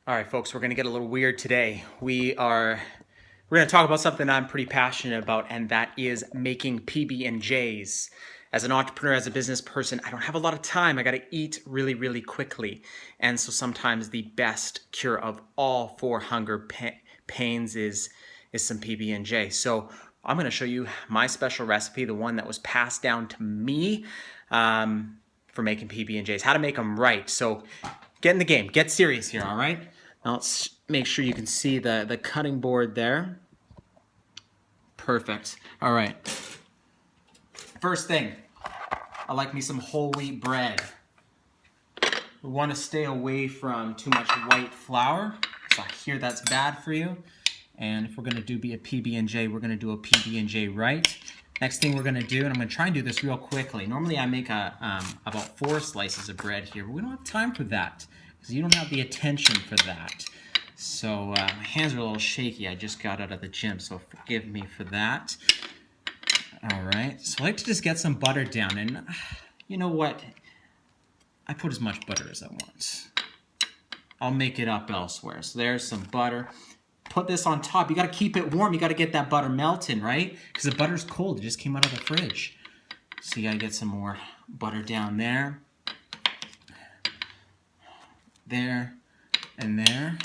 All right, folks, we're going to get a little weird today. We're going to talk about something I'm pretty passionate about, and that is making PB&Js. As an entrepreneur, as a business person, I don't have a lot of time. I got to eat really, really quickly. And so sometimes the best cure of all for hunger pains is some PB&J. So I'm going to show you my special recipe, the one that was passed down to me for making PB&Js, how to make them right. So get in the game, get serious here, all right? Now let's make sure you can see the cutting board there. Perfect. All right. First thing, I like me some whole wheat bread. We want to stay away from too much white flour, because I hear that's bad for you. And if we're going to do a PB&J, we're going to do a PB&J right. Next thing we're going to do, and I'm going to try and do this real quickly. Normally I make about 4 slices of bread here, but we don't have time for that, because you don't have the attention for that. So my hands are a little shaky. I just got out of the gym, so forgive me for that. All right, so I like to just get some butter down, and you know what? I put as much butter as I want. I'll make it up elsewhere. So there's some butter. Put this on top. You got to keep it warm. You got to get that butter melting, right? Because the butter's cold. It just came out of the fridge. So you got to get some more butter down there. There and there.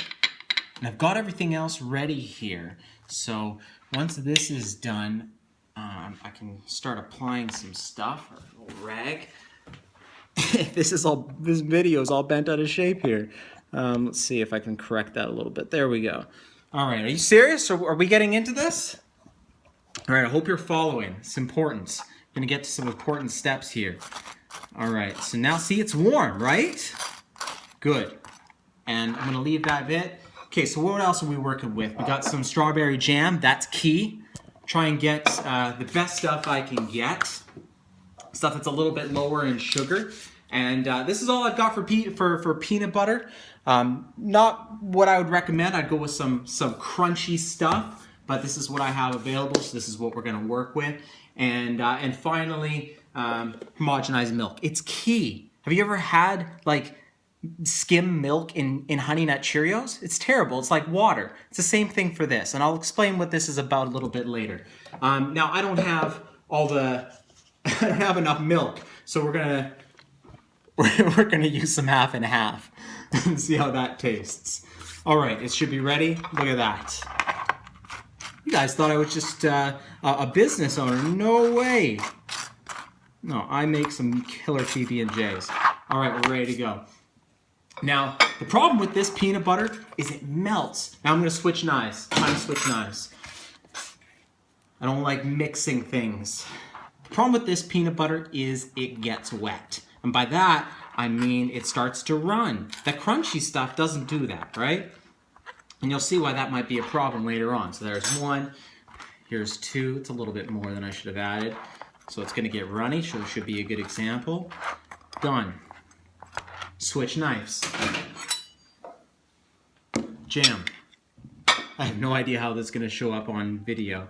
And I've got everything else ready here. So once this is done, I can start applying some stuff, or a little rag. This video is all bent out of shape here. Let's see if I can correct that a little bit. There we go. All right, are you serious? Are we getting into this? All right, I hope you're following. It's important. I'm gonna get to some important steps here. All right, so now see, it's warm, right? Good. And I'm gonna leave that bit. Okay, so what else are we working with? We got some strawberry jam, that's key. Try and get the best stuff I can get. Stuff that's a little bit lower in sugar. And this is all I've got for peanut butter. Not what I would recommend. I'd go with some crunchy stuff, but this is what I have available, so this is what we're gonna work with. And finally, homogenized milk. It's key. Have you ever had like skim milk in Honey Nut Cheerios? It's terrible. It's like water. It's the same thing for this, and I'll explain what this is about a little bit later. Now I don't have I don't have enough milk, so we're gonna use some half and half and see how that tastes. All right, it should be ready. Look at that. You guys thought I was just a business owner. No way. No, I make some killer PB&Js. All right, we're ready to go. Now, the problem with this peanut butter is it melts. Now I'm gonna switch knives. Time to switch knives. I don't like mixing things. The problem with this peanut butter is it gets wet. And by that, I mean it starts to run. The crunchy stuff doesn't do that, right? And you'll see why that might be a problem later on. So there's 1, here's 2. It's a little bit more than I should have added. So it's gonna get runny, so it should be a good example. Done. Switch knives. Jam. I have no idea how this is gonna show up on video,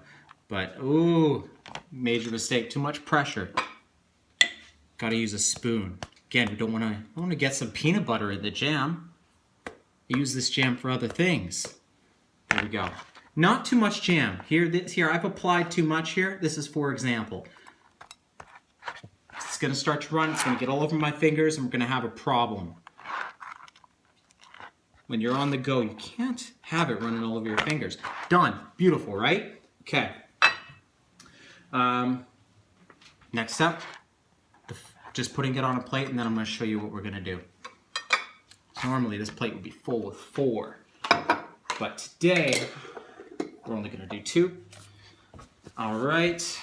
but ooh, major mistake, too much pressure. Gotta use a spoon. Again, we don't wanna get some peanut butter in the jam. Use this jam for other things. There we go. Not too much jam. Here, I've applied too much here. This is for example. It's gonna start to run, it's gonna get all over my fingers, and we're gonna have a problem. When you're on the go, you can't have it running all over your fingers. Done. Beautiful, right? Okay. Next up, just putting it on a plate, and then I'm gonna show you what we're gonna do. Normally this plate would be full with 4, but today we're only gonna do 2. All right.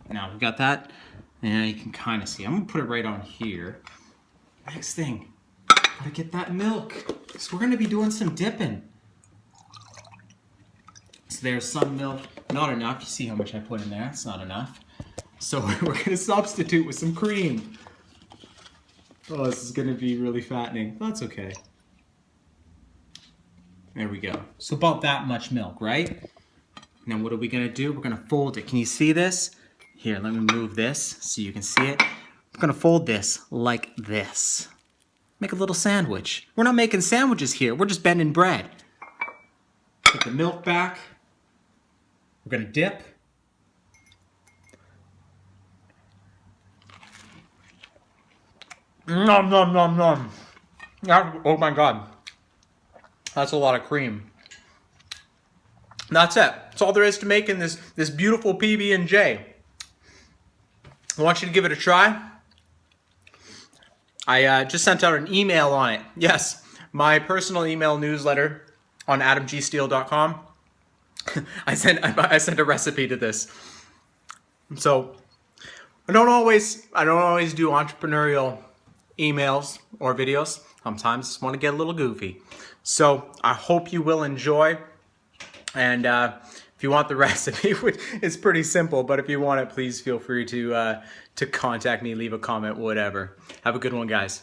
Now we've got that. Yeah, you can kind of see. I'm gonna put it right on here. Next thing, gotta get that milk. So we're gonna be doing some dipping. So there's some milk, not enough. You see how much I put in there? It's not enough. So we're gonna substitute with some cream. Oh, this is gonna be really fattening. That's okay. There we go. So about that much milk, right? Now what are we gonna do? We're gonna fold it. Can you see this? Here, let me move this so you can see it. We're gonna fold this like this. Make a little sandwich. We're not making sandwiches here. We're just bending bread. Put the milk back. We're gonna dip. Nom nom nom nom. Oh my god. That's a lot of cream. That's it. That's all there is to making this beautiful PB&J. I want you to give it a try. I just sent out an email on it. Yes, my personal email newsletter on adamgsteele.com. I sent a recipe to this. So I don't always do entrepreneurial emails or videos. Sometimes I just want to get a little goofy. So I hope you will enjoy. And if you want the recipe, it's pretty simple, but if you want it, please feel free to contact me, leave a comment, whatever. Have a good one, guys.